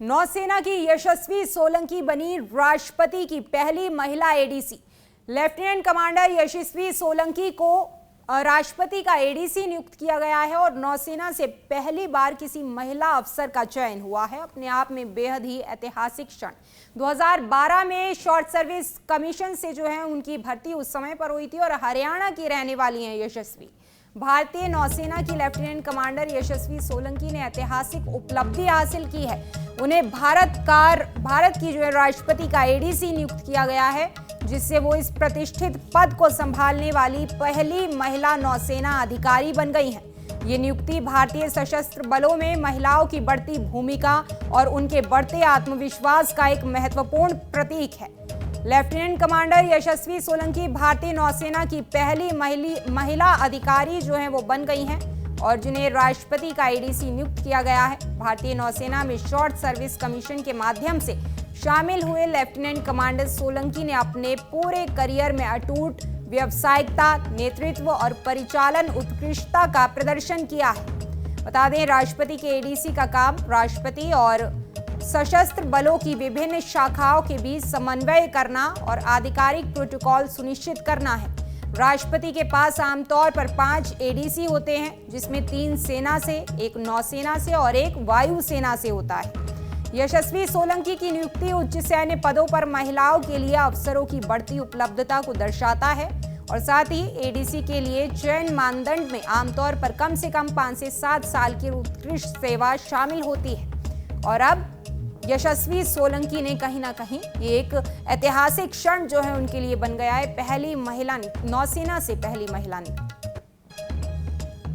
नौसेना की यशस्वी सोलंकी बनी राष्ट्रपति की पहली महिला एडीसी। लेफ्टिनेंट कमांडर यशस्वी सोलंकी को राष्ट्रपति का एडीसी नियुक्त किया गया है और नौसेना से पहली बार किसी महिला अफसर का चयन हुआ है। अपने आप में बेहद ही ऐतिहासिक क्षण। 2012 में शॉर्ट सर्विस कमीशन से जो है उनकी भर्ती उस समय पर हुई थी और हरियाणा की रहने वाली हैं यशस्वी। भारतीय नौसेना की लेफ्टिनेंट कमांडर यशस्वी सोलंकी ने ऐतिहासिक उपलब्धि हासिल की है। उन्हें भारत की जो है राष्ट्रपति का एडीसी नियुक्त किया गया है, जिससे वो इस प्रतिष्ठित पद को संभालने वाली पहली महिला नौसेना अधिकारी बन गई हैं। ये नियुक्ति भारतीय सशस्त्र बलों में महिलाओं की बढ़ती भूमिका और उनके बढ़ते आत्मविश्वास का एक महत्वपूर्ण प्रतीक है। लेफ्टिनेंट कमांडर यशस्वी सोलंकी भारतीय नौसेना की पहली महिला अधिकारी जो हैं वो बन गई हैं और जिन्हें राष्ट्रपति का एडीसी नियुक्त किया गया है। भारतीय नौसेना में शॉर्ट सर्विस कमीशन के माध्यम से शामिल हुए लेफ्टिनेंट कमांडर सोलंकी ने अपने पूरे करियर में अटूट व्यावसायिकता, नेतृत्व और परिचालन उत्कृष्टता का प्रदर्शन किया है। बता दें, राष्ट्रपति के एडीसी का काम राष्ट्रपति और सशस्त्र बलों की विभिन्न शाखाओं के बीच समन्वय करना और आधिकारिक प्रोटोकॉल सुनिश्चित करना है। राष्ट्रपति के पास आमतौर पर 5 एडीसी होते हैं, जिसमें 3 सेना से, 1 नौसेना से और 1 वायुसेना से होता है। यशस्वी सोलंकी की नियुक्ति उच्च सैन्य पदों पर महिलाओं के लिए अवसरों की बढ़ती उपलब्धता को दर्शाता है और साथ ही एडीसी के लिए चयन मानदंड में आमतौर पर कम से कम 5 से 7 साल की उत्कृष्ट सेवा शामिल होती है। और अब यशस्वी सोलंकी ने कहीं ना कहीं एक ऐतिहासिक क्षण जो है उनके लिए बन गया है। पहली महिला नौसेना से पहली महिला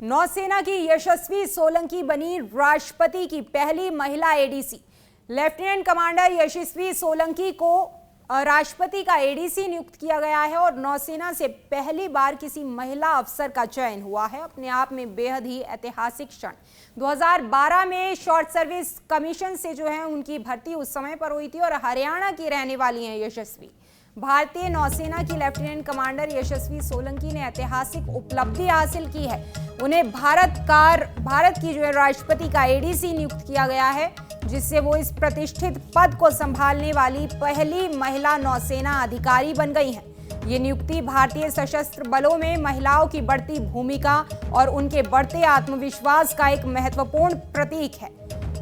नौसेना की यशस्वी सोलंकी बनी राष्ट्रपति की पहली महिला एडीसी। लेफ्टिनेंट कमांडर यशस्वी सोलंकी को राष्ट्रपति का एडीसी नियुक्त किया गया है और नौसेना से पहली बार किसी महिला अफसर का चयन हुआ है। अपने आप में बेहद ही ऐतिहासिक क्षण। 2012 में शॉर्ट सर्विस कमीशन से जो है उनकी भर्ती उस समय पर हुई थी और हरियाणा की रहने वाली हैं यशस्वी। भारतीय नौसेना की लेफ्टिनेंट कमांडर यशस्वी सोलंकी ने ऐतिहासिक उपलब्धि हासिल की है। उन्हें भारत की जो है राष्ट्रपति का एडीसी नियुक्त किया गया है, जिससे वो इस प्रतिष्ठित पद को संभालने वाली पहली महिला नौसेना अधिकारी बन गई हैं। ये नियुक्ति भारतीय सशस्त्र बलों में महिलाओं की बढ़ती भूमिका और उनके बढ़ते आत्मविश्वास का एक महत्वपूर्ण प्रतीक है।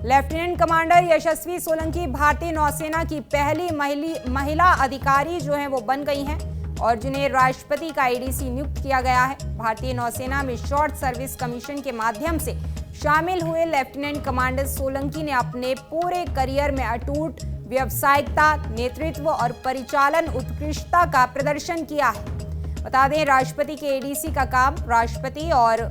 लेफ्टिनेंट कमांडर यशस्वी सोलंकी भारतीय नौसेना की पहली महिला अधिकारी जो हैं वो बन गई हैं और जिन्हें राष्ट्रपति का एडीसी नियुक्त किया गया है। भारतीय नौसेना में शॉर्ट सर्विस कमीशन के माध्यम से शामिल हुए लेफ्टिनेंट कमांडर सोलंकी ने अपने पूरे करियर में अटूट व्यावसायिकता, नेतृत्व और परिचालन उत्कृष्टता का प्रदर्शन किया है। बता दें, राष्ट्रपति के एडीसी का काम राष्ट्रपति और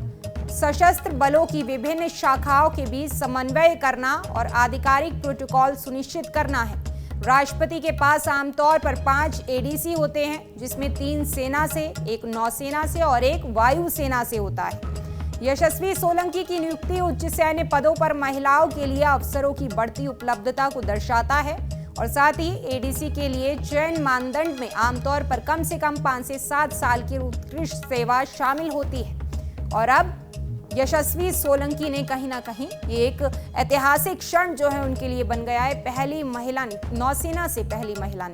सशस्त्र बलों की विभिन्न शाखाओं के बीच समन्वय करना और आधिकारिक प्रोटोकॉल सुनिश्चित करना है। राष्ट्रपति के पास आमतौर पर 5 एडीसी होते हैं, जिसमें 3 सेना से, 1 नौसेना से और 1 वायुसेना से होता है। यशस्वी सोलंकी की नियुक्ति उच्च सैन्य पदों पर महिलाओं के लिए अवसरों की बढ़ती उपलब्धता को दर्शाता है और साथ ही एडीसी के लिए चयन मानदंड में आमतौर पर कम से कम 5 से 7 साल की उत्कृष्ट सेवा शामिल होती है। और अब यशस्वी सोलंकी ने कहीं ना कहीं एक ऐतिहासिक क्षण जो है उनके लिए बन गया है। पहली महिला नौसेना से पहली महिला